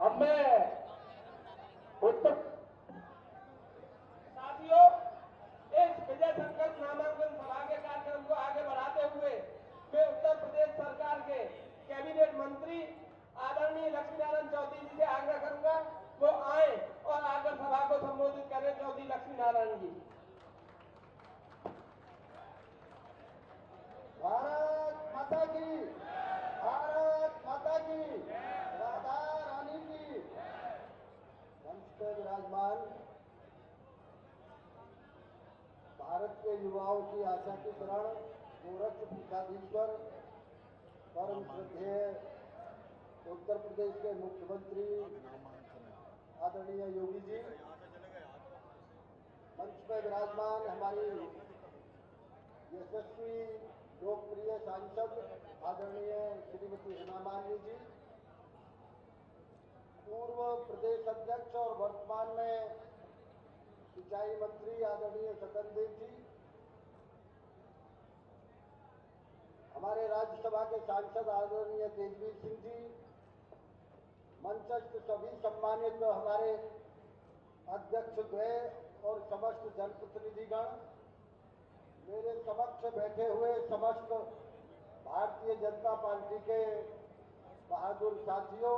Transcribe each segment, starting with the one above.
अब मैं उत्तर साथियों इस विजय संकल्प नामांकन सभा के कार्यक्रम को आगे बढ़ाते हुए मैं उत्तर प्रदेश सरकार के कैबिनेट मंत्री आदरणीय लक्ष्मीनारायण चौधरी जी से आग्रह करूंगा वो आए और आकर सभा को संबोधित करें। चौधरी लक्ष्मीनारायण जी। भारत माता की, भारत माता की, राधा रानी की। मंच पर विराजमान भारत के युवाओं की आशा की किरण गोरक्ष पीठाधीश्वर परम श्रद्धेय उत्तर प्रदेश के मुख्यमंत्री आदरणीय योगी जी, मंच पर विराजमान हमारी यशस्वी लोकप्रिय सांसद आदरणीय श्रीमती हेमा मालिनी जी, पूर्व प्रदेश अध्यक्ष और वर्तमान में सिंचाई मंत्री आदरणीय सतनदेव जी, हमारे राज्यसभा के सांसद आदरणीय तेजवीर सिंह जी, मंचस्थ सभी सम्मानित हमारे अध्यक्ष द्वय और समस्त जनप्रतिनिधिगण, मेरे समक्ष बैठे हुए समस्त भारतीय जनता पार्टी के बहादुर साथियों,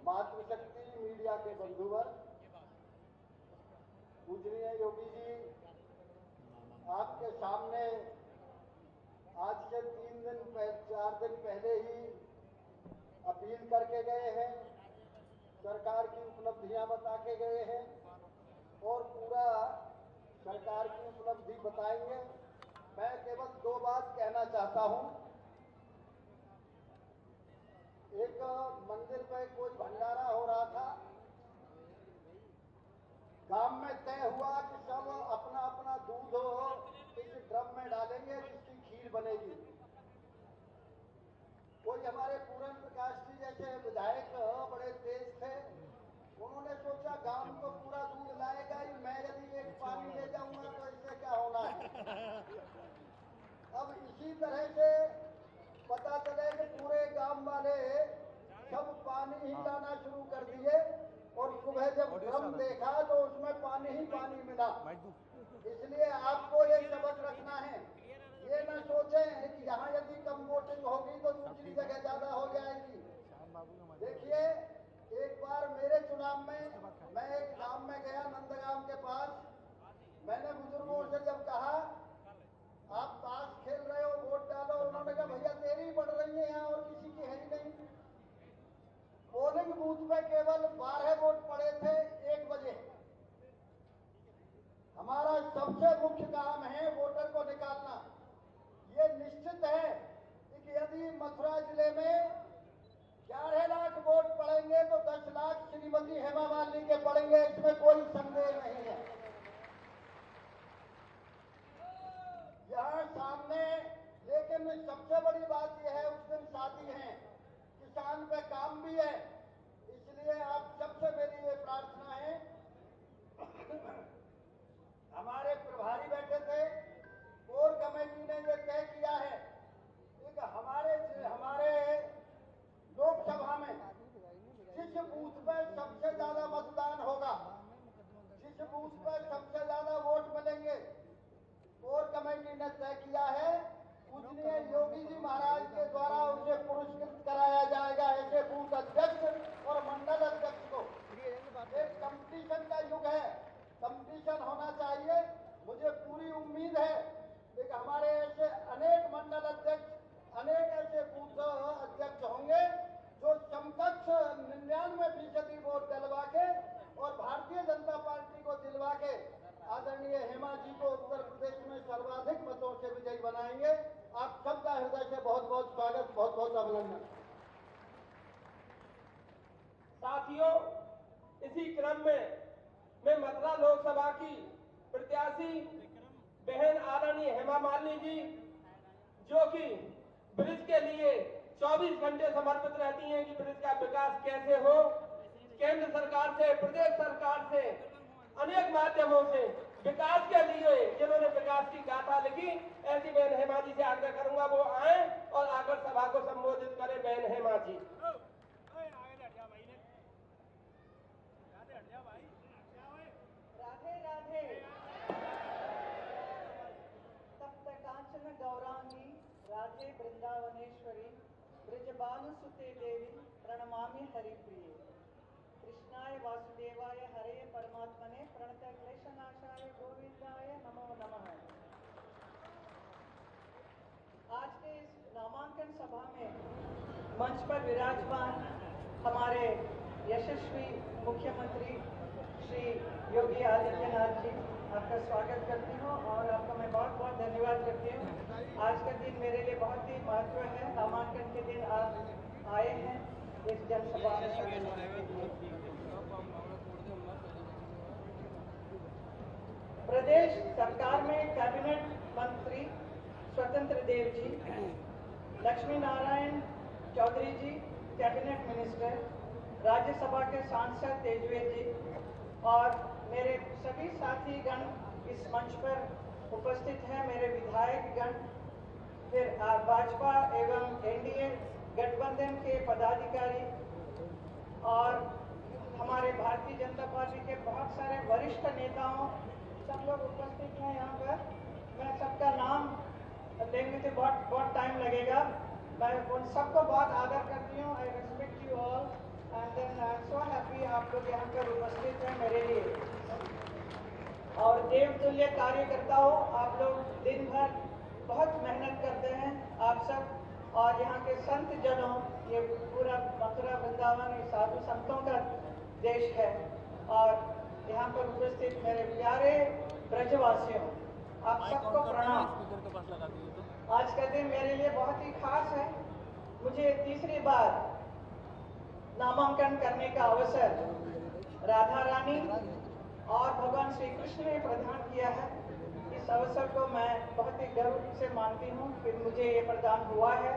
मातृशक्ति मीडिया के बंधुवर्ग, पूजनीय योगी जी आपके सामने आज से 4 दिन पहले ही अपील करके गए हैं, सरकार की उपलब्धियां बता के गए हैं और पूरा सरकार की उपलब्धि बताएंगे। मैं केवल 2 बात कहना चाहता हूं। एक मंदिर पे कोई भंडारा हो रहा था, गांव में तय हुआ कि सब अपना अपना दूध इस ड्रम में डालेंगे जिसकी खीर बनेगी। कोई हमारे पूरन प्रकाश जी जैसे विधायक बड़े तेज थे, उन्होंने सोचा गांव को पूरा दूध लाएगा ही, मैं यदि एक पानी ले जाऊंगा तो इससे क्या होना है। अब इसी तरह से पता चले कि पूरे गांव वाले सब पानी ही लाना शुरू कर दिए और सुबह जब ड्रम देखा तो उसमें पानी ही पानी मिला। इसलिए आपको ये सबक रखना है, ये न सोचें कि यहाँ यदि कम वोटिंग होगी तो दूसरी जगह ज्यादा हो जाएगी। देखिए, एक बार मेरे चुनाव में मैं एक गांव में गया, नंदगांव के पास। मैंने बुजुर्गों से जब कहा आप ताश खेल रहे हो, वोट डालो, उन्होंने कहा भैया तेरी बढ़ रही है यहाँ और किसी की है ही नहीं। पोलिंग बूथ पे केवल 12 वोट पड़े थे 1 बजे। हमारा सबसे मुख्य काम है वोटर को निकालना। ये निश्चित है कि यदि मथुरा जिले में 11 लाख वोट पड़ेंगे तो 10 लाख श्रीमती हेमा मालिनी के पड़ेंगे, इसमें कोई संदेह नहीं है। यहाँ सामने, लेकिन सबसे बड़ी बात यह है उस दिन शादी है, किसान पे काम भी है, इसलिए आप सबसे मेरी ये प्रार्थना है। हमारे प्रभारी बैठे थे, कोर कमेटी ने ये तय किया है कि हमारे लोकसभा में जिस बूथ पर सबसे ज्यादा मतदान होगा, जिस बूथ पर सबसे ज्यादा वोट मिलेंगे, कोर कमेटी ने तय किया है पूजनीय योगी जी महाराज के द्वारा उसे पुरस्कृत कराया जाएगा। ऐसे बूथ अध्यक्ष और मंडल अध्यक्ष को। एक कंपटीशन का युग है, कंपटीशन होना चाहिए। मुझे पूरी उम्मीद है कि हमारे ऐसे अनेक मंडल अध्यक्ष, अनेक ऐसे बूथ अध्यक्ष होंगे जो समकक्ष 99% वोट दिलवा के और भारतीय जनता पार्टी को दिलवा के आदरणीय हेमा जी को उत्तर प्रदेश में सर्वाधिक मतों से विजयी बनाएंगे। आप सबका हृदय से बहुत बहुत स्वागत, बहुत बहुत अभिनंदन। साथियों, इसी क्रम में मैं मथुरा लोकसभा की प्रत्याशी बहन आदरणीय हेमा मालिनी जी, जो कि ब्रिज के लिए 24 घंटे समर्पित रहती हैं कि ब्रिज का विकास कैसे हो, केंद्र सरकार से, प्रदेश सरकार से, अनेक माध्यमों से विकास के लिए जिन्होंने विकास की गाथा लिखी, ऐसी बहन हेमा जी से आग्रह करूंगा वो आए और आकर सभा को संबोधित करें। बहन हेमा जी। वासुते देवी प्रणमामि हरिप्रिये। कृष्णाय वासुदेवाय हरे परमात्मने प्रणत क्लेशनाशाय गोविंदाय नमो नमः। आज के इस नामांकन सभा में मंच पर विराजमान हमारे यशस्वी मुख्यमंत्री श्री योगी आदित्यनाथ जी, आपका स्वागत करती हूँ और आपका मैं बहुत बहुत धन्यवाद करती हूँ। आज का दिन मेरे लिए बहुत ही महत्व है। नामांकन के दिन आप आए हैं इस जनसभा में शामिल होने के लिए। प्रदेश सरकार में कैबिनेट मंत्री स्वतंत्र देव जी, लक्ष्मी नारायण चौधरी जी कैबिनेट मिनिस्टर, राज्यसभा के सांसद तेजवेद जी और मेरे सभी साथीगण इस मंच पर उपस्थित हैं, मेरे विधायकगण, फिर भाजपा एवं एनडीए गठबंधन के पदाधिकारी और हमारे भारतीय जनता पार्टी के बहुत सारे वरिष्ठ नेताओं, सब लोग उपस्थित हैं यहाँ पर। मैं सबका नाम लेंगे तो बहुत टाइम लगेगा। मैं उन सबको बहुत आदर करती हूँ। I respect you all and then I am so happy आप लोग यहाँ पर उपस्थित हैं मेरे लिए। और देवतुल्य कार्य करता हो, आप लोग दिन भर बहुत मेहनत करते हैं आप सब। और यहाँ के संत जनों, ये पूरा मथुरा वृंदावन ये साधु संतों का देश है। और यहाँ पर उपस्थित मेरे प्यारे ब्रजवासियों, आप सबको प्रणाम। आज का दिन मेरे लिए बहुत ही खास है। मुझे तीसरी बार नामांकन करने का अवसर राधा रानी और भगवान श्री कृष्ण ने प्रदान किया है। इस अवसर को मैं बहुत ही गर्व से मानती हूँ कि मुझे ये प्रदान हुआ है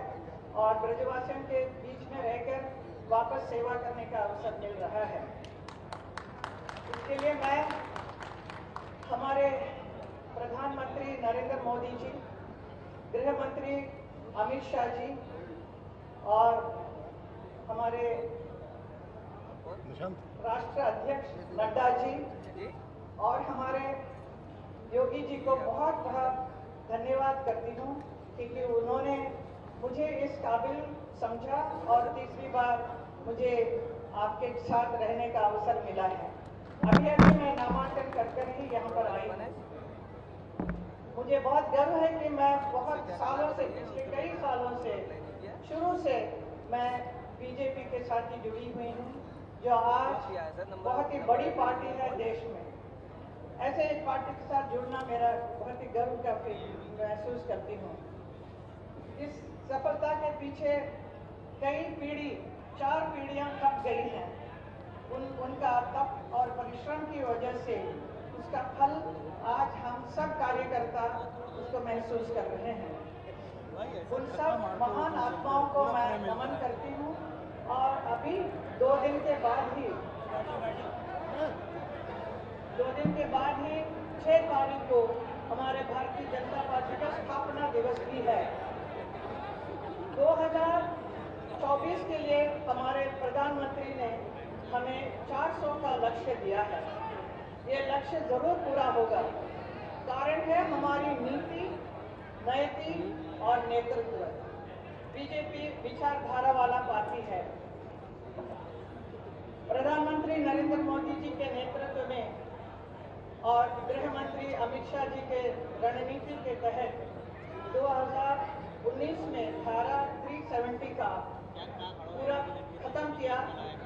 और ब्रजवासियों के बीच में रहकर वापस सेवा करने का अवसर मिल रहा है। इसके लिए मैं हमारे प्रधानमंत्री नरेंद्र मोदी जी, गृह मंत्री अमित शाह जी और हमारे राष्ट्र अध्यक्ष नड्डा जी और हमारे योगी जी को बहुत बहुत धन्यवाद करती हूँ क्योंकि उन्होंने मुझे इस काबिल समझा और तीसरी बार मुझे आपके साथ रहने का अवसर मिला है। अभी मैं नामांकन कर ही यहाँ पर आई हूँ। मुझे बहुत गर्व है कि मैं बहुत सालों से, पिछले कई सालों से, शुरू से मैं बीजेपी के साथ ही जुड़ी हुई हूँ, जो आज बहुत ही बड़ी पार्टी है देश में। ऐसे एक पार्टी के साथ जुड़ना मेरा बहुत ही गर्व का महसूस करती हूँ। इस सफलता के पीछे कई पीढ़ी, 4 पीढ़ियां खप गई हैं। उनका तप और परिश्रम की वजह से उसका फल आज हम सब कार्यकर्ता उसको महसूस कर रहे हैं। उन सब महान आत्माओं को मैं नमन करती हूँ। और अभी 2 दिन के बाद ही 6 तारीख को हमारे भारतीय जनता पार्टी का स्थापना दिवस भी है। 2024 के लिए हमारे प्रधानमंत्री ने हमें 400 का लक्ष्य दिया है। ये लक्ष्य जरूर पूरा होगा। कारण है हमारी नीति, नैति और नेतृत्व। बीजेपी विचारधारा वाला पार्टी है। प्रधानमंत्री नरेंद्र मोदी जी के नेतृत्व में और गृह मंत्री अमित शाह जी के रणनीति के तहत 2019 में धारा 370 का पूरा खत्म किया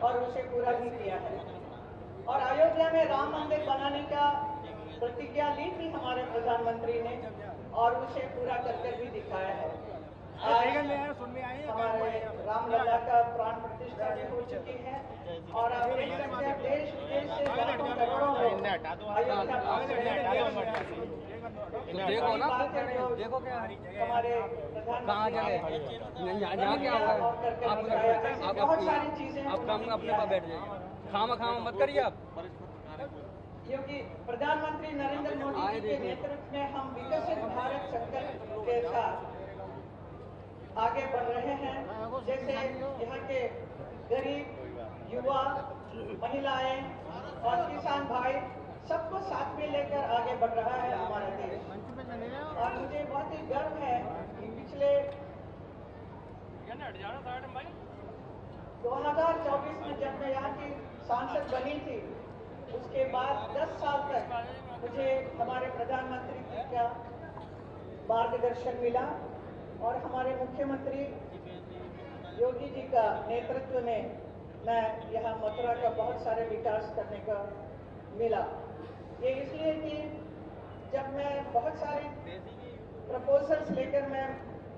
और उसे पूरा भी किया है। और अयोध्या में राम मंदिर बनाने का प्रतिज्ञा ली थी हमारे प्रधानमंत्री ने और उसे पूरा करके भी दिखाया है। हमारे रामलला का प्राण प्रतिष्ठा भी हो चुकी है और आप देख सकते हैं देश विदेश से लाखों करोड़ों लोग अयोध्या देखो ना, देखो क्या हमारे बहुत सारी चीजें आप काम में अपने पास बैठ जाइए, खामा मत करिए आप। क्योंकि प्रधानमंत्री नरेंद्र मोदी जी के नेतृत्व में हम विकसित भारत संकल्प के साथ आगे बढ़ रहे हैं। जैसे यहाँ के गरीब, युवा, महिलाएं और किसान भाई सबको साथ में लेकर आगे बढ़ रहा है हमारा देश। और मुझे बहुत ही गर्व है कि पिछले 2024 में जब मैं यहाँ की सांसद बनी थी, उसके बाद 10 साल तक मुझे हमारे प्रधानमंत्री जी का मार्गदर्शन मिला और हमारे मुख्यमंत्री योगी जी का नेतृत्व में मैं यहाँ मथुरा का बहुत सारे विकास करने का मिला। ये इसलिए कि जब मैं बहुत सारे प्रपोजल्स लेकर मैं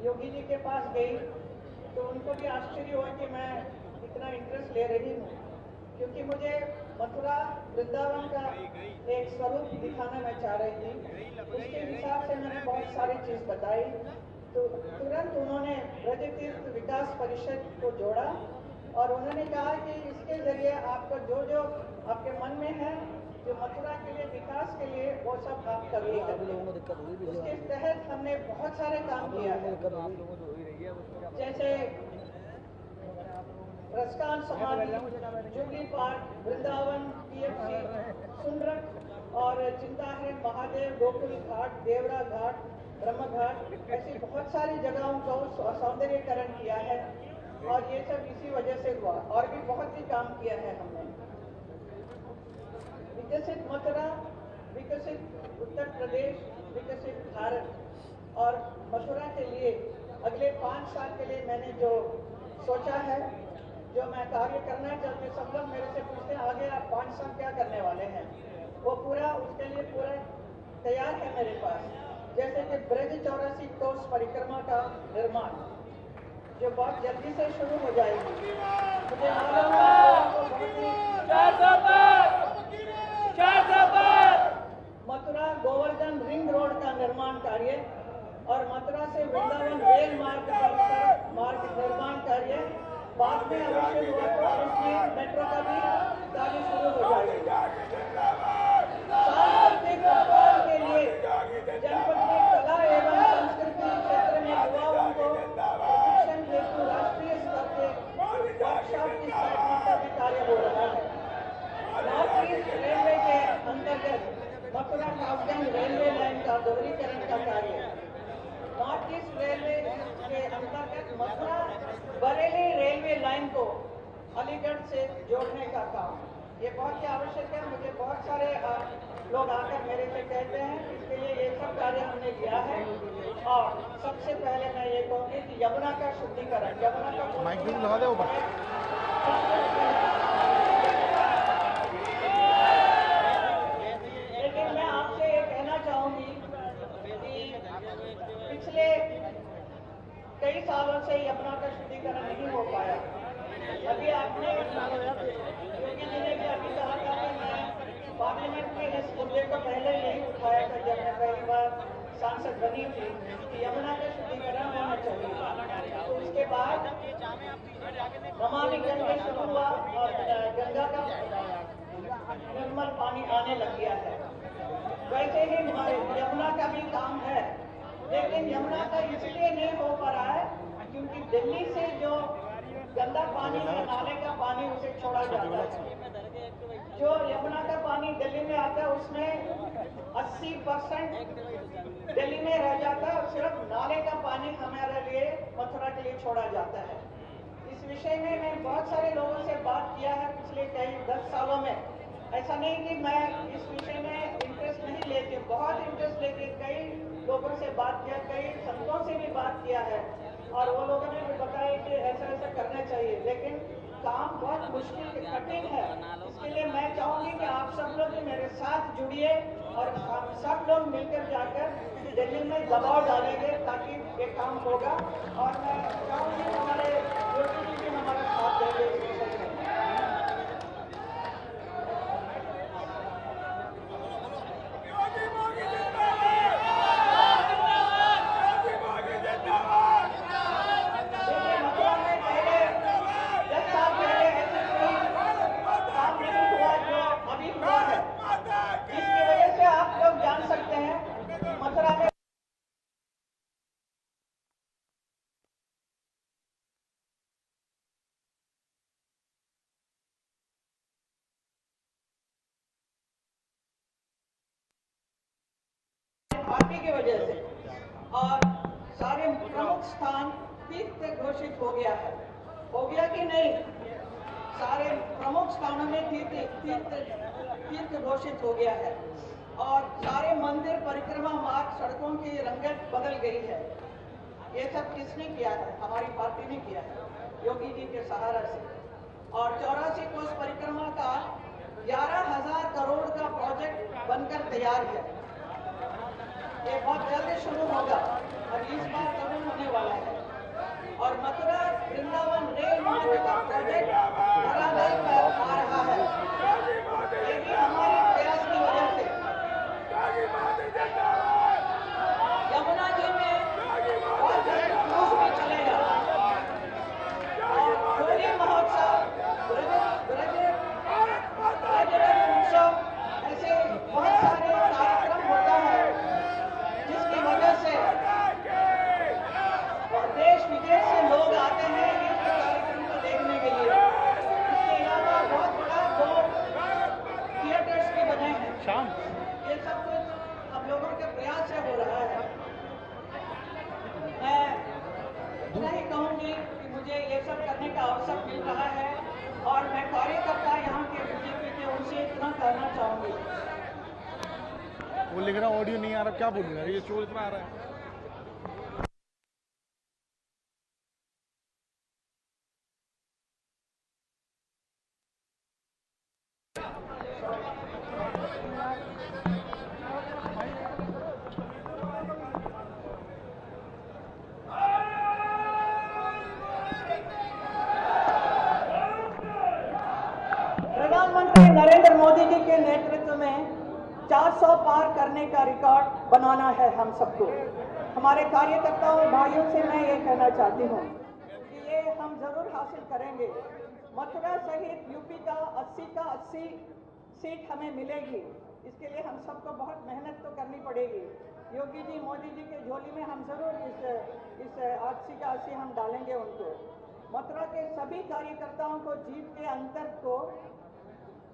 योगी जी के पास गई तो उनको भी आश्चर्य हुआ कि मैं इतना इंटरेस्ट ले रही हूँ, क्योंकि मुझे मथुरा वृंदावन का एक स्वरूप दिखाना मैं चाह रही थी। उसके हिसाब से मैंने बहुत सारी चीज़ बताई तो तुरंत उन्होंने ब्रज तीर्थ विकास परिषद को जोड़ा और उन्होंने कहा कि इसके जरिए आपका जो जो आपके मन में है, जो मथुरा के लिए विकास के लिए, वो सब आप करिए। उसके तहत हमने बहुत सारे काम किया है, जैसे रसकान समाधि, जुबली पार्क, वृंदावन, PFC, सुंदरक और चिंता है महादेव, गोकुल घाट, देवरा घाट, ब्रह्म घाट, ऐसी बहुत सारी जगहों को सौंदर्यीकरण किया है और ये सब इसी वजह से हुआ। और भी बहुत ही काम किया है हमने। विकसित मथुरा, विकसित उत्तर प्रदेश, विकसित भारत। और मथुरा के लिए अगले 5 साल के लिए मैंने जो सोचा है, जो मैं कार्य करना चाहती हूँ, सब लोग मेरे से पूछते हैं आगे आप 5 साल क्या करने वाले हैं, वो पूरा उसके लिए पूरा तैयार है मेरे पास। जैसे कि ब्रज 84 कोस परिक्रमा का निर्माण जो बहुत जल्दी से शुरू हो जाएगी। मुझे मालूम है मथुरा गोवर्धन रिंग रोड का निर्माण कार्य और मथुरा से वृंदावन रेल मार्ग निर्माण कार्य बाद में अवश्य हुआ तो उसमें मेट्रो का भी कार्य शुरू हो जाएगा। सांस्कृतिक उत्थान के लिए जनपद में कला एवं संस्कृति क्षेत्र में युवाओं को प्रशिक्षण हेतु राष्ट्रीय स्तर के वर्कशॉप की स्थापना का भी कार्य हो रहा है। नॉर्थ ईस्ट रेलवे के अंतर्गत मथुरा कासगंज रेलवे लाइन का दोहरीकरण का कार्य, नॉर्थ ईस्ट रेलवे के अंतर्गत मथुरा बरेली रेलवे लाइन को अलीगढ़ से जोड़ने का काम, ये बहुत ही आवश्यक है। मुझे बहुत सारे लोग आकर मेरे से कहते हैं, इसके लिए ये सब कार्य हमने किया है। और सबसे पहले मैं ये कहूँगी कि यमुना का शुद्धिकरण, यमुना का माइक भी लगा दे ऊपर। लेकिन मैं आपसे ये कहना चाहूँगी कि पिछले कई सालों से यमुना का शुद्धिकरण नहीं हो पाया। अभी आपने योगी जी ने भी अभी कहा था कि मैं पार्लियामेंट में इस मुद्दे को पहले यही उठाया था जब मैं पहली बार सांसद बनी थी कि यमुना का शुद्धिकरण होना चाहिए। तो उसके बाद नमामि गंगे शुरू हुआ और गंगा का निर्मल पानी आने लग गया है। वैसे ही यमुना का भी काम है, लेकिन यमुना का इसलिए नहीं हो पा रहा है क्योंकि दिल्ली से जो गंदा पानी है, नाले का पानी, उसे छोड़ा जाता है। जो यमुना का पानी दिल्ली में आता है उसमें 80% दिल्ली में रह जाता है और सिर्फ नाले का पानी हमारे लिए मथुरा के लिए छोड़ा जाता है। इस विषय में मैं बहुत सारे लोगों से बात किया है पिछले कई 10 सालों में। ऐसा नहीं कि मैं इस विषय में इंटरेस्ट नहीं लेती हूँ, बहुत इंटरेस्ट लेके कई लोगों से बात किया, कई संतों से भी बात किया है और वो लोगों ने भी बताया कि ऐसा ऐसा करना चाहिए, लेकिन काम बहुत मुश्किल कठिन है। इसके लिए मैं चाहूँगी कि आप सब लोग भी मेरे साथ जुड़िए और सब लोग मिलकर जाकर दिल्ली में दबाव डालेंगे ताकि ये काम होगा। और मैं चाहूँगी हमारे योगी जी भी हमारा साथ देंगे इस विषय में। की वजह से और सारे प्रमुख स्थान तीर्थ घोषित हो गया है। हो गया कि नहीं? सारे प्रमुख स्थानों में तीर्थ घोषित हो गया है और सारे मंदिर परिक्रमा मार्ग सड़कों की रंगत बदल गई है। ये सब किसने किया है? हमारी पार्टी ने किया है, योगी जी के सहारा से। और 84 कोस परिक्रमा का 11,000 करोड़ का प्रोजेक्ट बनकर तैयार है। ये बहुत जल्द शुरू होगा और इस बार जरूर होने वाला है। और मथुरा वृंदावन रेल मार्ग का प्रोजेक्ट धरातल पर आ रहा है। ये भी हमारे प्रयास की वजह से। यमुना जी में बहुत जल्द क्रूज भी चलेगा और होली महोत्सव, उत्सव, ऐसे बहुत सारे कार्यक्रम होता है जिसकी वजह से देश विदेश से लोग आते हैं इस कार्यक्रम को देखने के लिए। इसके अलावा बहुत बड़ा 2 थिएटर्स भी बने हैं। ये सब कुछ हम लोगों के प्रयास से हो रहा है। मैं इतना ही कहूँगी कि मुझे ये सब करने का अवसर मिल रहा है और मैं कार्यकर्ता यहाँ के बीजेपी के उनसे इतना कहना चाहूँगी। वो लिख रहा ऑडियो नहीं आ रहा, क्या बोलूँगा, ये शोर इतना आ रहा है। प्रधानमंत्री नरेंद्र मोदी जी के नेतृत्व में 400 पार करने का रिकॉर्ड बनाना है हम सबको। हमारे कार्यकर्ताओं भाइयों से मैं ये कहना चाहती हूँ कि ये हम जरूर हासिल करेंगे। मथुरा सहित यूपी का 80 का 80 सीट हमें मिलेगी। इसके लिए हम सबको बहुत मेहनत तो करनी पड़ेगी। योगी जी मोदी जी के झोली में हम जरूर इस 80 का 80 हम डालेंगे उनको। मथुरा के सभी कार्यकर्ताओं को जीत के अंतर को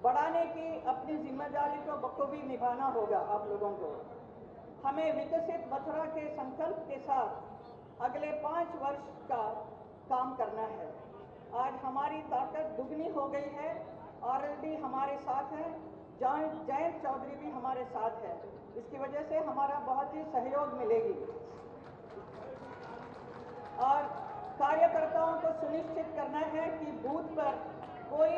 बढ़ाने की अपनी जिम्मेदारी को बखूबी निभाना होगा। आप लोगों को हमें विकसित मथुरा के संकल्प के साथ अगले 5 वर्ष का काम करना है। आज हमारी ताकत दुगनी हो गई है। ऑलरेडी हमारे साथ है, जयंत चौधरी भी हमारे साथ है। इसकी वजह से हमारा बहुत ही सहयोग मिलेगी और कार्यकर्ताओं को सुनिश्चित करना है कि बूथ पर कोई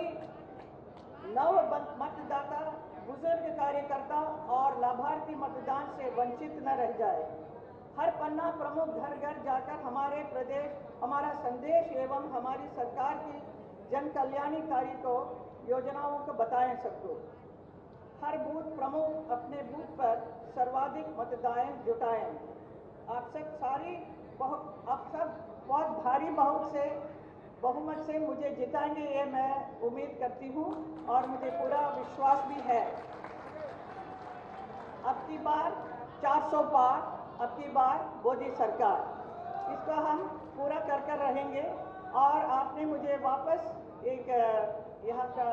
नव मतदाता, बुजुर्ग कार्यकर्ता और लाभार्थी मतदान से वंचित न रह जाए। हर पन्ना प्रमुख घर घर जाकर हमारे प्रदेश, हमारा संदेश एवं हमारी सरकार की जन कल्याणकारी को योजनाओं को बताएं सबको। हर बूथ प्रमुख अपने बूथ पर सर्वाधिक मतदाएं जुटाएं। आप सब बहुत भारी बहुमत से मुझे जिताएंगे, ये मैं उम्मीद करती हूँ और मुझे पूरा विश्वास भी है। अब की बार 400 पार, अब की बार मोदी सरकार, इसको हम पूरा कर रहेंगे। और आपने मुझे वापस एक यहाँ का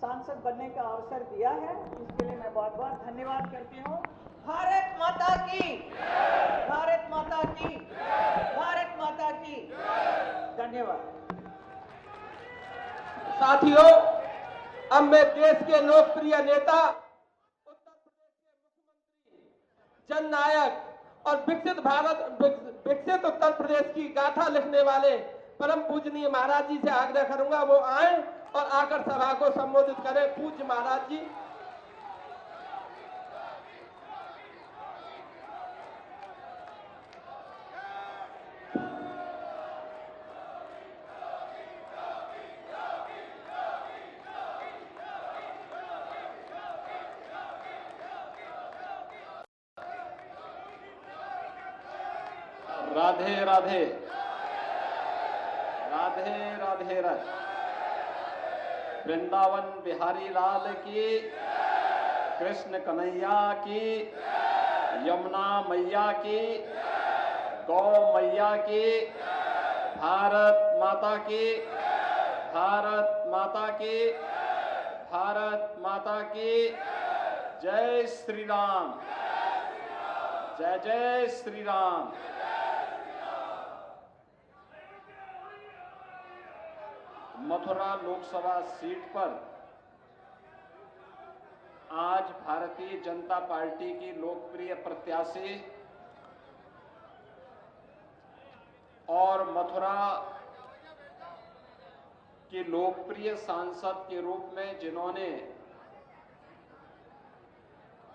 सांसद बनने का अवसर दिया है, इसके लिए मैं बहुत बहुत धन्यवाद करती हूँ। भारत माता की, भारत माता की, भारत माता की। धन्यवाद। साथियों, अब मैं देश के लोकप्रिय नेता, उत्तर प्रदेश के मुख्यमंत्री, जननायक और विकसित उत्तर प्रदेश की गाथा लिखने वाले परम पूजनीय महाराज जी से आग्रह करूंगा वो आए और आकर सभा को संबोधित करें। पूज्य महाराज जी। राधे राधे, राधे राधे राधे। वृंदावन बिहारी लाल की, कृष्ण कन्हैया की, यमुना मैया की, गौ मैया की, भारत माता की, भारत माता की, भारत माता की। जय श्री राम, जय जय श्री राम। मथुरा लोकसभा सीट पर आज भारतीय जनता पार्टी की लोकप्रिय प्रत्याशी और मथुरा की लोकप्रिय सांसद के रूप में जिन्होंने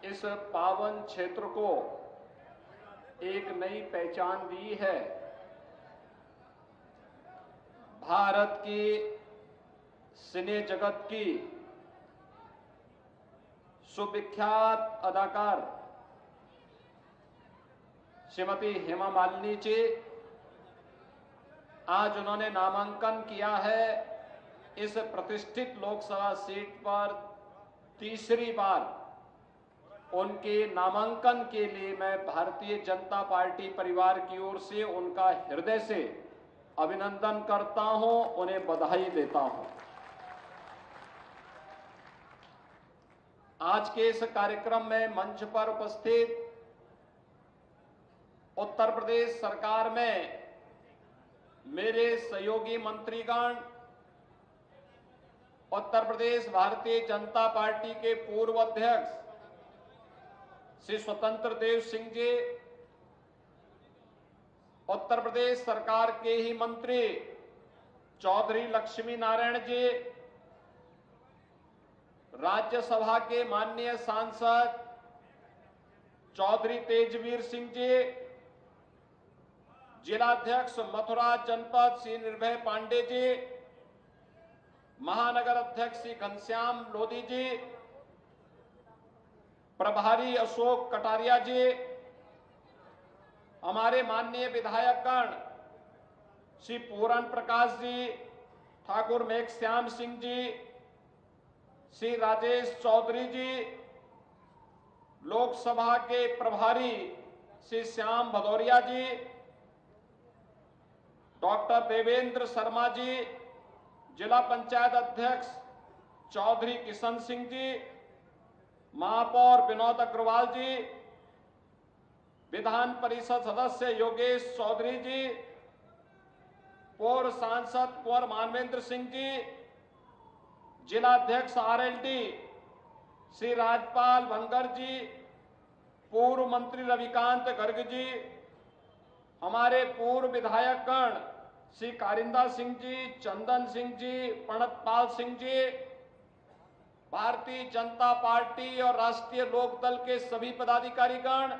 इस पावन क्षेत्र को एक नई पहचान दी है, भारत की सिने जगत की सुविख्यात अदाकार श्रीमती हेमा मालिनी जी, आज उन्होंने नामांकन किया है इस प्रतिष्ठित लोकसभा सीट पर। तीसरी बार उनके नामांकन के लिए मैं भारतीय जनता पार्टी परिवार की ओर से उनका हृदय से अभिनंदन करता हूं, उन्हें बधाई देता हूं। आज के इस कार्यक्रम में मंच पर उपस्थित उत्तर प्रदेश सरकार में मेरे सहयोगी मंत्रीगण, उत्तर प्रदेश भारतीय जनता पार्टी के पूर्व अध्यक्ष श्री स्वतंत्र देव सिंह जी, उत्तर प्रदेश सरकार के ही मंत्री चौधरी लक्ष्मी नारायण जी, राज्यसभा के माननीय सांसद चौधरी तेजवीर सिंह जी, जिलाध्यक्ष मथुरा जनपद श्री निर्भय पांडे जी, महानगर अध्यक्ष श्री घनश्याम लोधी जी, प्रभारी अशोक कटारिया जी, हमारे माननीय विधायकगण श्री पूरन प्रकाश जी, ठाकुर मेघश्याम सिंह जी, श्री राजेश चौधरी जी, लोकसभा के प्रभारी श्री श्याम भदौरिया जी, डॉक्टर देवेंद्र शर्मा जी, जिला पंचायत अध्यक्ष चौधरी किशन सिंह जी, महापौर विनोद अग्रवाल जी, विधान परिषद सदस्य योगेश चौधरी जी, पूर्व सांसद कुंवर मानवेंद्र सिंह जी, जिलाध्यक्ष आरएलडी श्री राजपाल भंगर जी, पूर्व मंत्री रविकांत गर्ग जी, हमारे पूर्व विधायकगण श्री कारिंदा सिंह जी, चंदन सिंह जी, प्रणतपाल सिंह जी, भारतीय जनता पार्टी और राष्ट्रीय लोकदल के सभी पदाधिकारीगण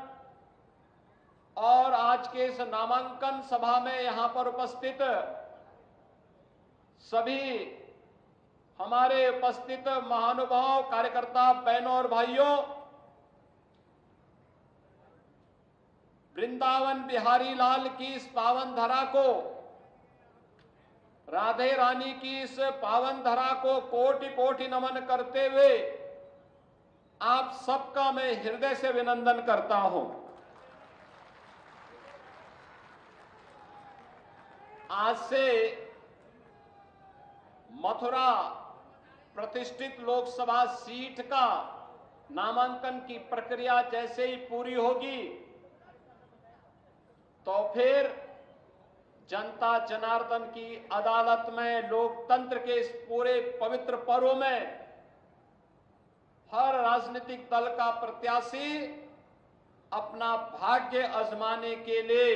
और आज के इस नामांकन सभा में यहां पर उपस्थित सभी हमारे उपस्थित महानुभाव, कार्यकर्ता, बहनों और भाइयों, वृंदावन बिहारी लाल की इस पावन धरा को, राधे रानी की इस पावन धरा को कोटि कोटि नमन करते हुए आप सबका मैं हृदय से अभिनंदन करता हूं। आज से मथुरा प्रतिष्ठित लोकसभा सीट का नामांकन की प्रक्रिया जैसे ही पूरी होगी तो फिर जनता जनार्दन की अदालत में, लोकतंत्र के इस पूरे पवित्र पर्व में हर राजनीतिक दल का प्रत्याशी अपना भाग्य आजमाने के लिए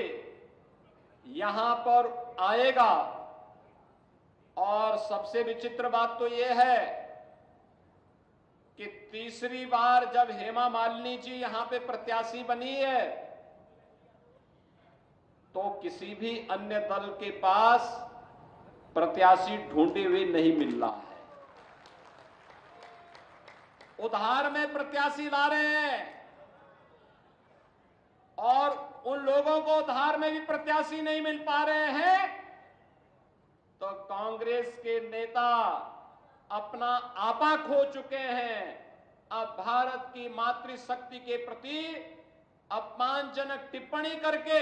यहां पर आएगा। और सबसे विचित्र बात तो यह है कि तीसरी बार जब हेमा मालिनी जी यहां पे प्रत्याशी बनी है तो किसी भी अन्य दल के पास प्रत्याशी ढूंढे हुए नहीं मिल रहा है। उधार में प्रत्याशी ला रहे हैं और उन लोगों को उधार में भी प्रत्याशी नहीं मिल पा रहे हैं तो कांग्रेस के नेता अपना आपा खो चुके हैं। अब भारत की मातृशक्ति के प्रति अपमानजनक टिप्पणी करके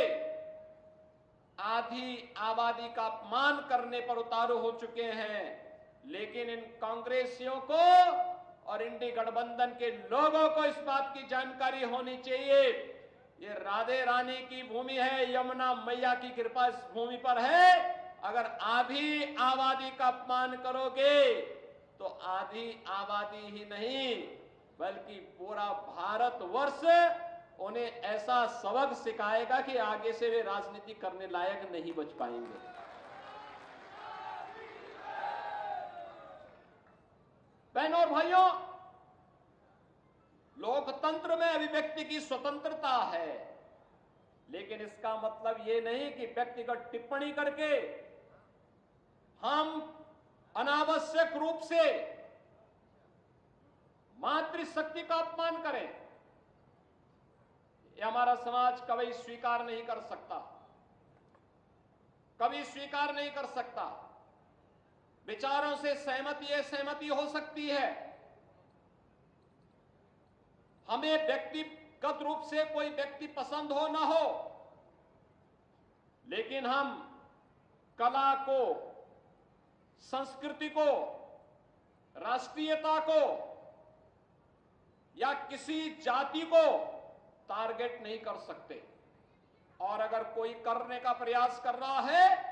आधी आबादी का अपमान करने पर उतारू हो चुके हैं। लेकिन इन कांग्रेसियों को और इंडी गठबंधन के लोगों को इस बात की जानकारी होनी चाहिए, ये राधे रानी की भूमि है, यमुना मैया की कृपा इस भूमि पर है अगर आधी आबादी का अपमान करोगे तो आधी आबादी ही नहीं बल्कि पूरा भारतवर्ष उन्हें ऐसा सबक सिखाएगा कि आगे से वे राजनीति करने लायक नहीं बच पाएंगे। बहनों और भाइयों, लोकतंत्र में अभिव्यक्ति की स्वतंत्रता है, लेकिन इसका मतलब यह नहीं कि व्यक्तिगत टिप्पणी करके हम अनावश्यक रूप से मातृशक्ति का अपमान करें। यह हमारा समाज कभी स्वीकार नहीं कर सकता, कभी स्वीकार नहीं कर सकता। विचारों से सहमति हो सकती है, हमें व्यक्तिगत रूप से कोई व्यक्ति पसंद हो ना हो, लेकिन हम कला को, संस्कृति को, राष्ट्रीयता को या किसी जाति को टारगेट नहीं कर सकते। और अगर कोई करने का प्रयास कर रहा है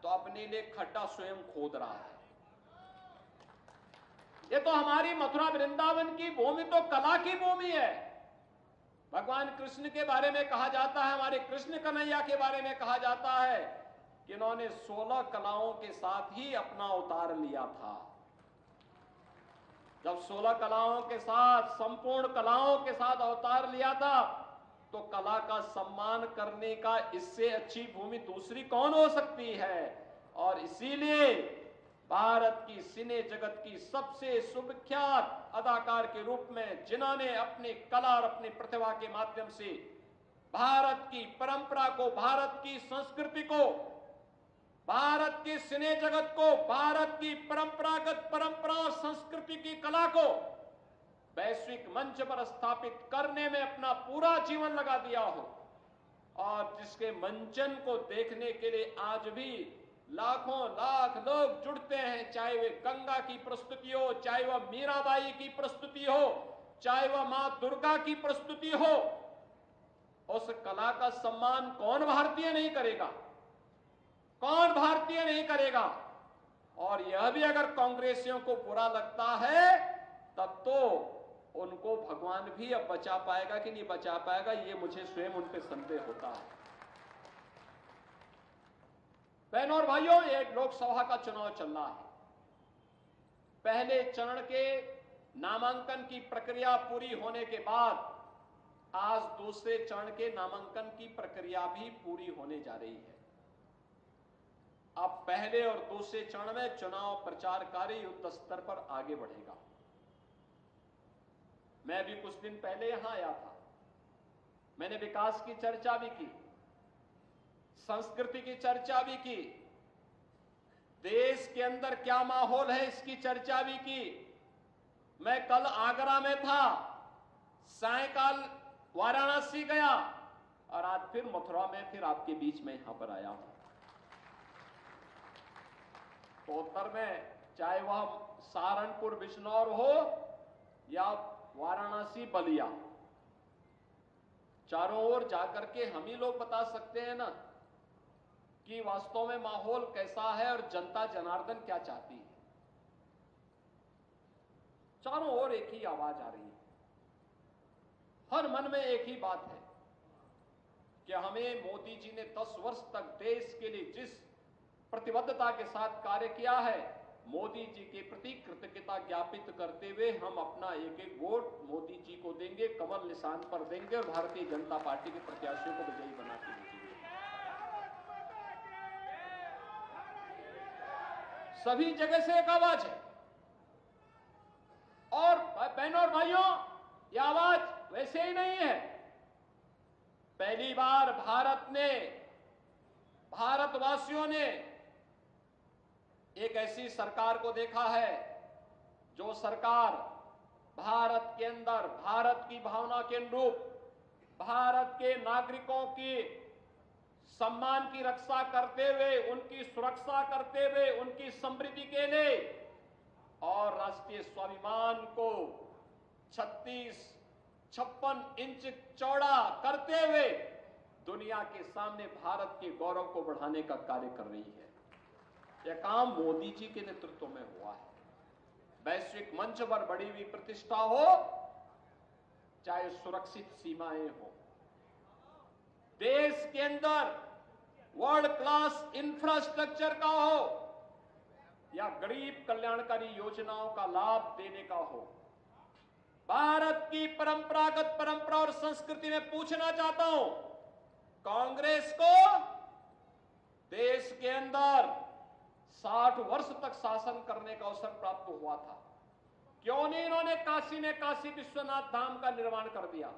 तो अपने लिए खड्डा स्वयं खोद रहा है। ये तो हमारी मथुरा वृंदावन की भूमि तो कला की भूमि है। भगवान कृष्ण के बारे में कहा जाता है, हमारे कृष्ण कन्हैया के बारे में कहा जाता है कि इन्होंने 16 कलाओं के साथ ही अपना अवतार लिया था। जब 16 कलाओं के साथ, संपूर्ण कलाओं के साथ अवतार लिया था, तो कला का सम्मान करने का इससे अच्छी भूमि दूसरी कौन हो सकती है। और इसीलिए भारत की सिने जगत की सबसे सुविख्यात अदाकार के रूप में, जिन्होंने अपनी कला और अपनी प्रतिभा के माध्यम से भारत की परंपरा को, भारत की संस्कृति को, भारत के सिने जगत को, भारत की परंपरा और संस्कृति की कला को वैश्विक मंच पर स्थापित करने में अपना पूरा जीवन लगा दिया हो, और जिसके मंचन को देखने के लिए आज भी लाखों लाख लोग जुड़ते हैं, चाहे वे गंगा की प्रस्तुति हो, चाहे वह मीराबाई की प्रस्तुति हो, चाहे वह मां दुर्गा की प्रस्तुति हो। उस कला का सम्मान कौन भारतीय नहीं करेगा, कौन भारतीय नहीं करेगा। और यह भी अगर कांग्रेसियों को बुरा लगता है तब तो उनको भगवान भी अब बचा पाएगा कि नहीं बचा पाएगा, ये मुझे स्वयं उन पे संदेह होता है। बहनों और भाइयों, ये लोकसभा का चुनाव चल रहा है। पहले चरण के नामांकन की प्रक्रिया पूरी होने के बाद आज दूसरे चरण के नामांकन की प्रक्रिया भी पूरी होने जा रही है। अब पहले और दूसरे चरण में चुनाव प्रचार कार्य युद्ध स्तर पर आगे बढ़ेगा। मैं भी कुछ दिन पहले यहां आया था, मैंने विकास की चर्चा भी की, संस्कृति की चर्चा भी की, देश के अंदर क्या माहौल है इसकी चर्चा भी की। मैं कल आगरा में था, सायंकाल वाराणसी गया और आज फिर मथुरा में फिर आपके बीच में यहां पर आया हूं। तो उत्तर में चाहे वह सहारनपुर बिजनौर हो या वाराणसी बलिया, चारों ओर जाकर के हम ही लोग बता सकते हैं ना कि वास्तव में माहौल कैसा है और जनता जनार्दन क्या चाहती है। चारों ओर एक ही आवाज आ रही है, हर मन में एक ही बात है कि हमें मोदी जी ने 10 वर्ष तक देश के लिए जिस प्रतिबद्धता के साथ कार्य किया है, मोदी जी के प्रति कृतज्ञता ज्ञापित करते हुए हम अपना एक एक वोट मोदी जी को देंगे, कमल निशान पर देंगे और भारतीय जनता पार्टी के प्रत्याशियों को विजयी बना के भेजेंगे। सभी जगह से एक आवाज है। और बहनों और भाइयों, यह आवाज वैसे ही नहीं है। पहली बार भारतवासियों ने एक ऐसी सरकार को देखा है जो सरकार भारत के अंदर भारत की भावना के अनुरूप भारत के नागरिकों की सम्मान की रक्षा करते हुए, उनकी सुरक्षा करते हुए, उनकी समृद्धि के लिए और राष्ट्रीय स्वाभिमान को 56 इंच चौड़ा करते हुए दुनिया के सामने भारत के गौरव को बढ़ाने का कार्य कर रही है। यह काम मोदी जी के नेतृत्व में हुआ है। वैश्विक मंच पर बढ़ी हुई प्रतिष्ठा हो, चाहे सुरक्षित सीमाएं हो, देश के अंदर वर्ल्ड क्लास इंफ्रास्ट्रक्चर का हो या गरीब कल्याणकारी योजनाओं का लाभ देने का हो, भारत की परंपरा और संस्कृति में पूछना चाहता हूं, कांग्रेस को देश के अंदर 60 वर्ष तक शासन करने का अवसर प्राप्त हुआ था। क्यों नहीं इन्होंने काशी में काशी विश्वनाथ धाम का निर्माण कर दिया?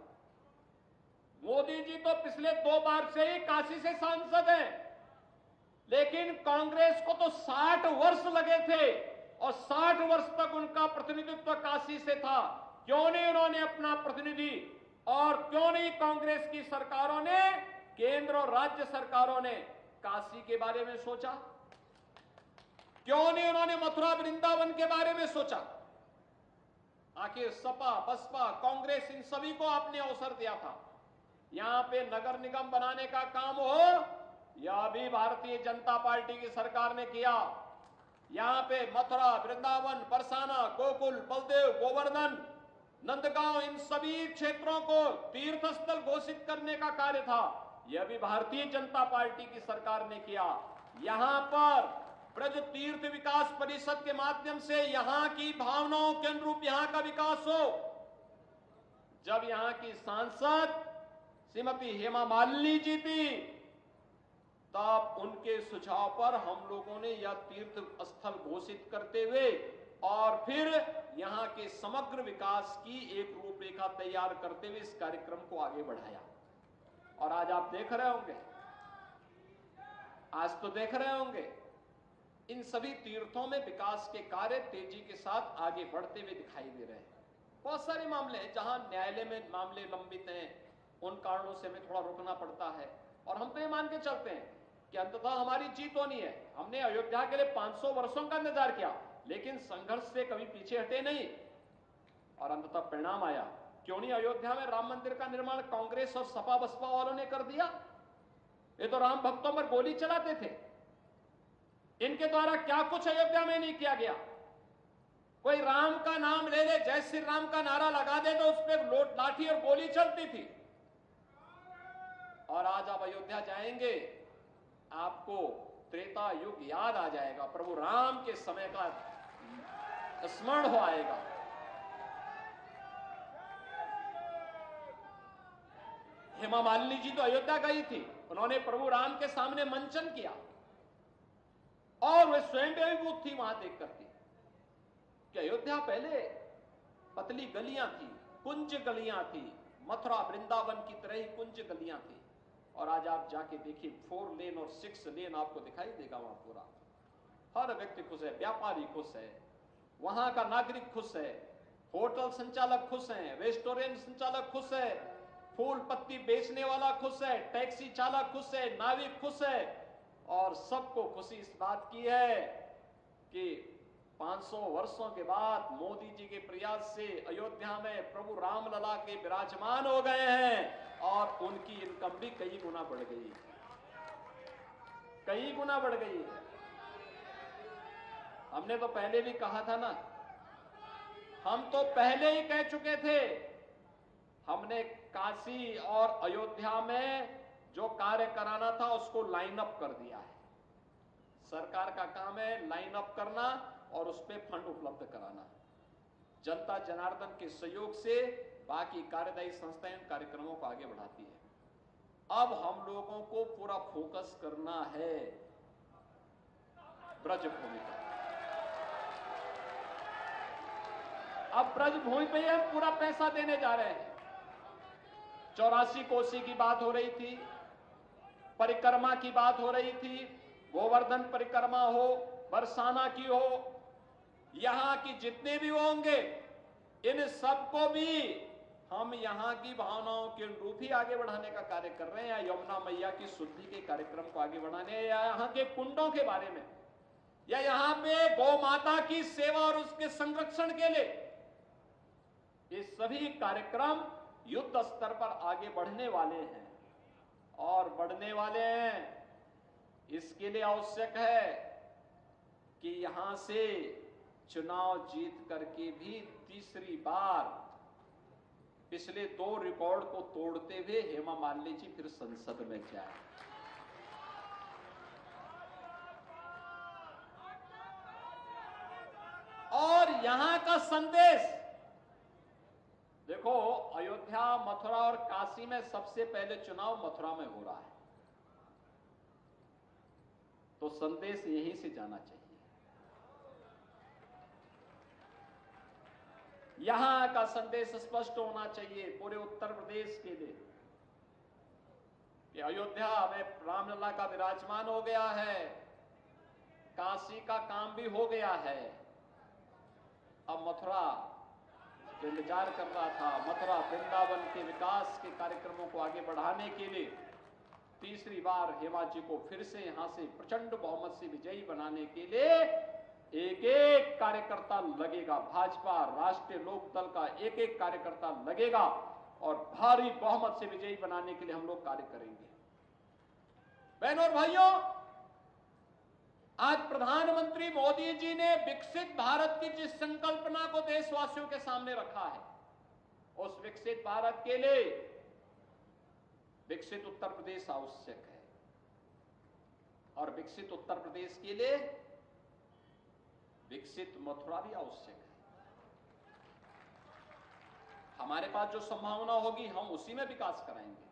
मोदी जी तो पिछले 2 बार से ही काशी से सांसद हैं, लेकिन कांग्रेस को तो 60 वर्ष लगे थे और 60 वर्ष तक उनका प्रतिनिधित्व काशी से था। क्यों नहीं उन्होंने अपना प्रतिनिधि, और क्यों नहीं कांग्रेस की सरकारों ने, केंद्र और राज्य सरकारों ने काशी के बारे में सोचा? क्यों नहीं उन्होंने मथुरा वृंदावन के बारे में सोचा? आखिर सपा, बसपा, कांग्रेस, इन सभी को आपने अवसर दिया था। यहां पे नगर निगम बनाने का काम हो, यह भी भारतीय जनता पार्टी की सरकार ने किया। यहां पे मथुरा, वृंदावन, बरसाना, गोकुल, बलदेव, गोवर्धन, नंदगांव, इन सभी क्षेत्रों को तीर्थ स्थल घोषित करने का कार्य था। यह भी भारतीय जनता पार्टी की सरकार ने किया। यहां पर ब्रज तीर्थ विकास परिषद के माध्यम से यहां की भावनाओं के अनुरूप यहां का विकास हो। जब यहां की सांसद श्रीमती हेमा मालिनी जी थी, तब उनके सुझाव पर हम लोगों ने यह तीर्थ स्थल घोषित करते हुए और फिर यहां के समग्र विकास की एक रूपरेखा तैयार करते हुए इस कार्यक्रम को आगे बढ़ाया। और आज आप देख रहे होंगे, आज तो देख रहे होंगे, इन सभी तीर्थों में विकास के कार्य तेजी के साथ आगे बढ़ते हुए दिखाई दे रहे हैं। बहुत सारे मामले हैं जहां न्यायालय में मामले लंबित हैं, उन कारणों से हमें थोड़ा रुकना पड़ता है। और हम तो ये मान के चलते हैं कि अंततः हमारी जीत होनी है। हमने अयोध्या के लिए 500 वर्षों का इंतजार किया, लेकिन संघर्ष से कभी पीछे हटे नहीं और अंततः परिणाम आया। क्यों नहीं अयोध्या में राम मंदिर का निर्माण कांग्रेस और सपा बसपा वालों ने कर दिया? ये तो राम भक्तों पर गोली चलाते थे। इनके द्वारा क्या कुछ अयोध्या में नहीं किया गया। कोई राम का नाम ले ले, जय श्री राम का नारा लगा दे तो उस पर लाठी और गोली चलती थी। और आज आप अयोध्या जाएंगे, आपको त्रेता युग याद आ जाएगा, प्रभु राम के समय का स्मरण हो आएगा। हेमा मालिनी जी तो अयोध्या गई थी, उन्होंने प्रभु राम के सामने मंचन किया और वे स्वयं अभिभूत थी वहां देख करके कि अयोध्या पहले पतली गलियां थी, कुंज गलियां थी, मथुरा वृंदावन की तरह ही कुंज गलियां थी। और आज आप जाके देखिए 4 लेन और 6 लेन आपको दिखाई देगा वहां पूरा। हर व्यक्ति खुश है, व्यापारी खुश है, वहां का नागरिक खुश है, होटल संचालक खुश हैं, रेस्टोरेंट संचालक खुश है, फूल पत्ती बेचने वाला खुश है, टैक्सी चालक खुश है, नाविक खुश है। और सबको खुशी इस बात की है कि 500 वर्षों के बाद मोदी जी के प्रयास से अयोध्या में प्रभु रामलला के विराजमान हो गए हैं और उनकी इनकम भी कई गुना बढ़ गई है, कई गुना बढ़ गई है। हमने तो पहले भी कहा था ना, हम तो पहले ही कह चुके थे, हमने काशी और अयोध्या में जो कार्य कराना था उसको लाइन अप कर दिया है। सरकार का काम है लाइन अप करना और उस पर फंड उपलब्ध कराना। जनता जनार्दन के सहयोग से बाकी कार्यदायी संस्थाएं कार्यक्रमों को आगे बढ़ाती है। अब हम लोगों को पूरा फोकस करना है ब्रजभूमि पर। अब ब्रजभूमि पे हम पूरा पैसा देने जा रहे हैं। 84 कोसी की बात हो रही थी, परिक्रमा की बात हो रही थी, गोवर्धन परिक्रमा हो, बरसाना की हो, यहां की जितने भी होंगे, इन सबको भी हम यहां की भावनाओं के अनुरूप ही आगे बढ़ाने का कार्य कर रहे हैं। यमुना मैया की शुद्धि के कार्यक्रम को आगे बढ़ाने, या यहाँ के कुंडों के बारे में, या यहाँ पे गौ माता की सेवा और उसके संरक्षण के लिए, ये सभी कार्यक्रम युद्ध स्तर पर आगे बढ़ने वाले हैं। और बढ़ने वाले हैं। इसके लिए आवश्यक है कि यहां से चुनाव जीत करके भी तीसरी बार पिछले 2 रिकॉर्ड को तोड़ते हुए हेमा मालिनी जी फिर संसद में जाए। और यहां का संदेश देखो, अयोध्या, मथुरा और काशी में सबसे पहले चुनाव मथुरा में हो रहा है, तो संदेश यहीं से जाना चाहिए। यहां का संदेश स्पष्ट होना चाहिए पूरे उत्तर प्रदेश के लिए कि अयोध्या में रामलला का विराजमान हो गया है, काशी का काम भी हो गया है। अब मथुरा जो इंतजार कर रहा था, मथुरा वृंदावन के विकास के कार्यक्रमों को आगे बढ़ाने के लिए तीसरी बार हेमा जी को फिर से यहां से प्रचंड बहुमत से विजयी बनाने के लिए एक एक कार्यकर्ता लगेगा। भाजपा राष्ट्रीय लोक दल का एक एक कार्यकर्ता लगेगा और भारी बहुमत से विजयी बनाने के लिए हम लोग कार्य करेंगे। बहनों और भाइयों, आज प्रधानमंत्री मोदी जी ने विकसित भारत की जिस संकल्पना को देशवासियों के सामने रखा है, उस विकसित भारत के लिए विकसित उत्तर प्रदेश आवश्यक है और विकसित उत्तर प्रदेश के लिए विकसित मथुरा भी आवश्यक है। हमारे पास जो संभावना होगी हम उसी में विकास कराएंगे,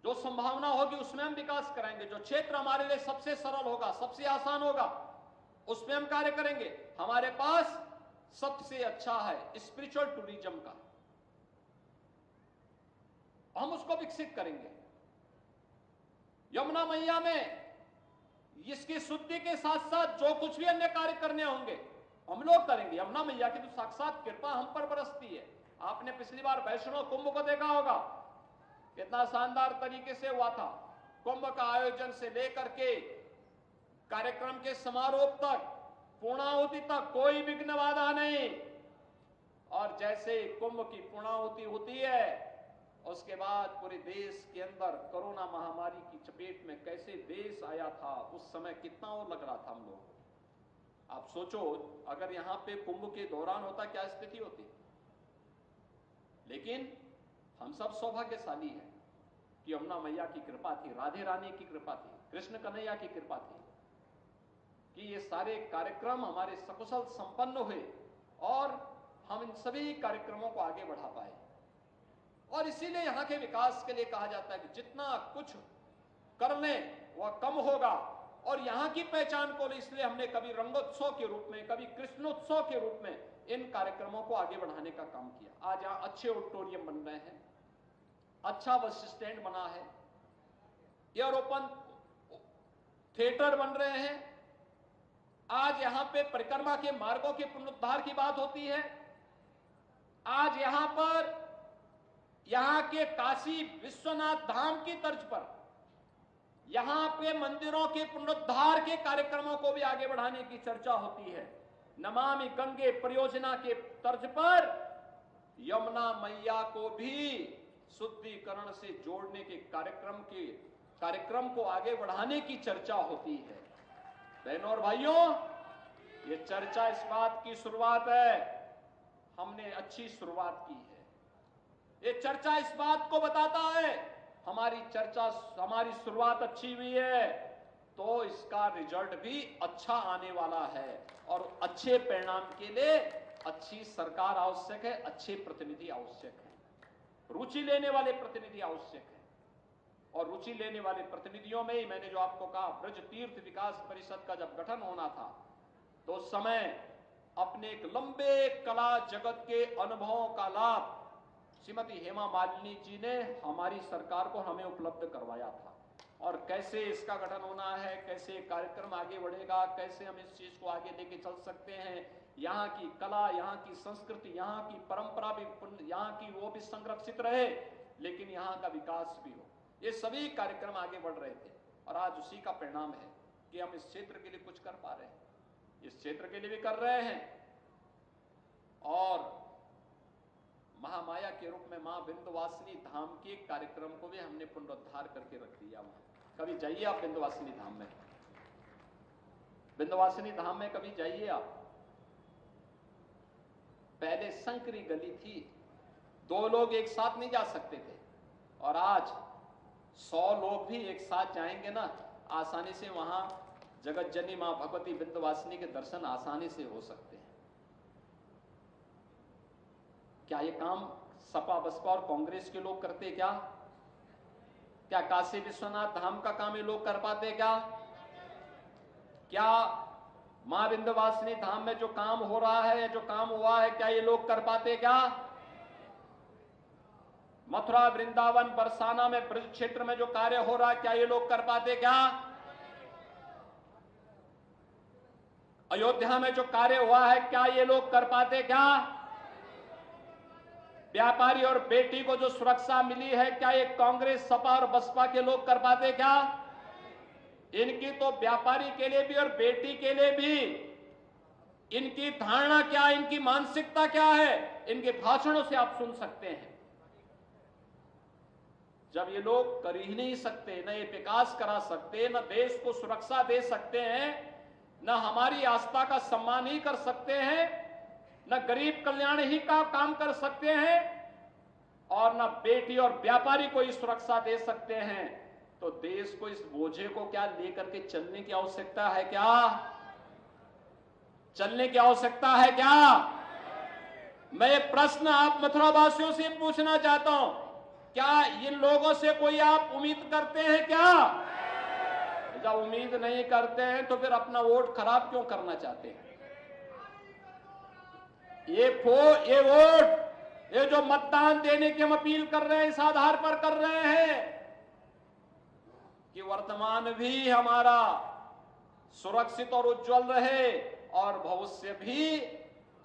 जो संभावना होगी उसमें हम विकास कराएंगे। जो क्षेत्र हमारे लिए सबसे सरल होगा, सबसे आसान होगा, उसमें हम कार्य करेंगे। हमारे पास सबसे अच्छा है स्पिरिचुअल टूरिज्म का, हम उसको विकसित करेंगे। यमुना मैया में इसकी शुद्धि के साथ साथ जो कुछ भी अन्य कार्य करने होंगे हम लोग करेंगे। यमुना मैया की तो साक्षात कृपा हम पर बरसती है। आपने पिछली बार वैष्णो कुंभ को देखा होगा, कितना शानदार तरीके से हुआ था। कुंभ का आयोजन से लेकर के कार्यक्रम के समारोह तक, पूर्णाहुति तक कोई विघ्न बाधा नहीं। और जैसे कुंभ की पूर्णाहुति होती है उसके बाद पूरे देश के अंदर कोरोना महामारी की चपेट में कैसे देश आया था, उस समय कितना वो लग रहा था हम लोग। आप सोचो अगर यहां पे कुंभ के दौरान होता क्या स्थिति होती। लेकिन हम सब सौभाग्यशाली हैं कि यमुना मैया की कृपा थी, राधे रानी की कृपा थी, कृष्ण कन्हैया की कृपा थी कि ये सारे कार्यक्रम हमारे सकुशल संपन्न हुए और हम इन सभी कार्यक्रमों को आगे बढ़ा पाए। और इसीलिए यहां के विकास के लिए कहा जाता है कि जितना कुछ कर लें वह कम होगा। और यहां की पहचान को इसलिए हमने कभी रंगोत्सव के रूप में, कभी कृष्णोत्सव के रूप में इन कार्यक्रमों को आगे बढ़ाने का काम किया। आज यहां अच्छे ऑडिटोरियम बन रहे हैं, अच्छा बस स्टैंड बना है, एयर ओपन थिएटर बन रहे हैं। आज यहां पे परिक्रमा के मार्गों के पुनरुद्धार की बात होती है। आज यहां पर यहां के काशी विश्वनाथ धाम की तर्ज पर यहां पे मंदिरों के पुनरुद्धार के कार्यक्रमों को भी आगे बढ़ाने की चर्चा होती है। नमामि गंगे परियोजना के तर्ज पर यमुना मैया को भी शुद्धिकरण से जोड़ने के कार्यक्रम को आगे बढ़ाने की चर्चा होती है। बहनों और भाइयों, ये चर्चा इस बात की शुरुआत है, हमने अच्छी शुरुआत की है। ये चर्चा इस बात को बताता है हमारी शुरुआत अच्छी हुई है तो इसका रिजल्ट भी अच्छा आने वाला है। और अच्छे परिणाम के लिए अच्छी सरकार आवश्यक है, अच्छे प्रतिनिधि आवश्यक है, रुचि लेने वाले प्रतिनिधि आवश्यक है। और रुचि लेने वाले प्रतिनिधियों में ही मैंने जो आपको कहा, ब्रज तीर्थ विकास परिषद का जब गठन होना था तो उस समय अपने एक लंबे कला जगत के अनुभवों का लाभ श्रीमती हेमा मालिनी जी ने हमारी सरकार को हमें उपलब्ध करवाया था। और कैसे इसका गठन होना है, कैसे कार्यक्रम आगे बढ़ेगा, कैसे हम इस चीज को आगे लेके चल सकते हैं, यहाँ की कला, यहाँ की संस्कृति, यहाँ की परंपरा भी, यहाँ की वो भी संरक्षित रहे लेकिन यहाँ का विकास भी हो, ये सभी कार्यक्रम आगे बढ़ रहे थे। और आज उसी का परिणाम है कि हम इस क्षेत्र के लिए कुछ कर पा रहे हैं, इस क्षेत्र के लिए भी कर रहे हैं। और महामाया के रूप में मां विंध्यवासिनी धाम के कार्यक्रम को भी हमने पुनरुद्धार करके रख दिया। वहां कभी जाइए आप विंध्यवासिनी धाम में, विंध्यवासिनी धाम में कभी जाइए आप। पहले संकरी गली थी, 2 लोग एक साथ नहीं जा सकते थे, और आज 100 लोग भी एक साथ जाएंगे ना, आसानी से वहां जगत जननी मां भगवती विंध्यवासिनी के दर्शन आसानी से हो सकते हैं। क्या ये काम सपा बसपा और कांग्रेस के लोग करते क्या? क्या काशी विश्वनाथ धाम का काम ये लोग कर पाते क्या? क्या मां विंध्यवासिनी धाम में जो काम हो रहा है, जो काम हुआ है, क्या ये लोग कर पाते क्या? मथुरा, वृंदावन, बरसाना में, ब्रज क्षेत्र में जो कार्य हो रहा है, क्या ये लोग कर पाते क्या? अयोध्या में जो कार्य हुआ है, क्या ये लोग कर पाते क्या? व्यापारी और बेटी को जो सुरक्षा मिली है, क्या ये कांग्रेस, सपा और बसपा के लोग कर पाते क्या? इनकी तो व्यापारी के लिए भी और बेटी के लिए भी इनकी धारणा क्या, इनकी मानसिकता क्या है, इनके भाषणों से आप सुन सकते हैं। जब ये लोग कर ही नहीं सकते, न ये विकास करा सकते, न देश को सुरक्षा दे सकते हैं, न हमारी आस्था का सम्मान ही कर सकते हैं, न गरीब कल्याण ही का काम कर सकते हैं, और न बेटी और व्यापारी को ही सुरक्षा दे सकते हैं, तो देश को इस बोझे को क्या लेकर के चलने की आवश्यकता है क्या? चलने की आवश्यकता है क्या? मैं ये प्रश्न आप मथुरा वासियों से पूछना चाहता हूं, क्या इन लोगों से कोई आप उम्मीद करते हैं क्या? जब उम्मीद नहीं करते हैं तो फिर अपना वोट खराब क्यों करना चाहते हैं? ये वोट, ये जो मतदान देने की हम अपील कर रहे हैं, इस आधार पर कर रहे हैं कि वर्तमान भी हमारा सुरक्षित और उज्जवल रहे, और भविष्य भी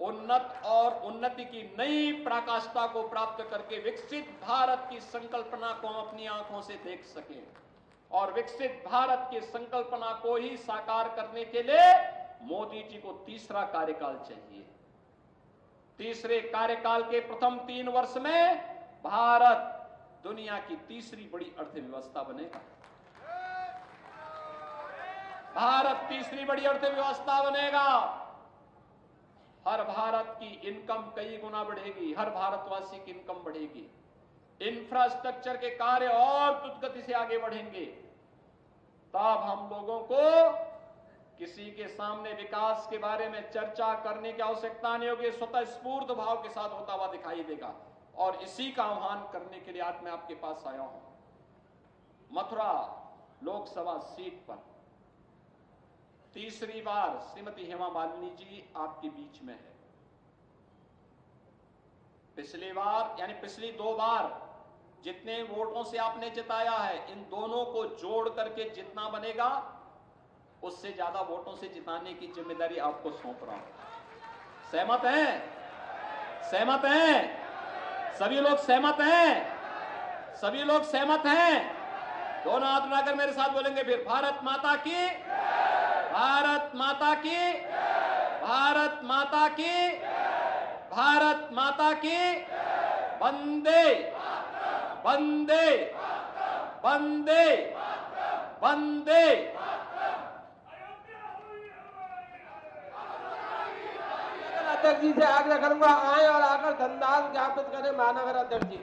उन्नत और उन्नति की नई पराकाष्ठा को प्राप्त करके विकसित भारत की संकल्पना को हम अपनी आंखों से देख सकें, और विकसित भारत की संकल्पना को ही साकार करने के लिए मोदी जी को तीसरा कार्यकाल चाहिए। तीसरे कार्यकाल के प्रथम 3 वर्ष में भारत दुनिया की तीसरी बड़ी अर्थव्यवस्था बनेगा। भारत तीसरी बड़ी अर्थव्यवस्था बनेगा। हर भारत की इनकम कई गुना बढ़ेगी, हर भारतवासी की इनकम बढ़ेगी, इंफ्रास्ट्रक्चर के कार्य और द्रुत गति से आगे बढ़ेंगे। तब हम लोगों को किसी के सामने विकास के बारे में चर्चा करने की आवश्यकता नहीं होगी, स्वतः स्फूर्त भाव के साथ होता हुआ दिखाई देगा, और इसी का आह्वान करने के लिए आज मैं आपके पास आया हूं। मथुरा लोकसभा सीट पर तीसरी बार श्रीमती हेमा मालिनी जी आपके बीच में है। पिछली बार यानी पिछली 2 बार जितने वोटों से आपने जिताया है, इन दोनों को जोड़ करके जितना बनेगा उससे ज्यादा वोटों से जिताने की जिम्मेदारी आपको सौंप रहा हूं। सहमत हैं? सहमत हैं? सभी लोग सहमत हैं? सभी लोग सहमत हैं? दोनों हाथ उठाकर मेरे साथ बोलेंगे फिर, भारत माता की, भारत माता की, भारत माता की, भारत माता की, वंदे वंदे वंदे वंदे। अध्यक्ष जी से आग्रह करूंगा, आए और आकर धन्यवाद ज्ञापित करें महानगर अध्यक्ष जी।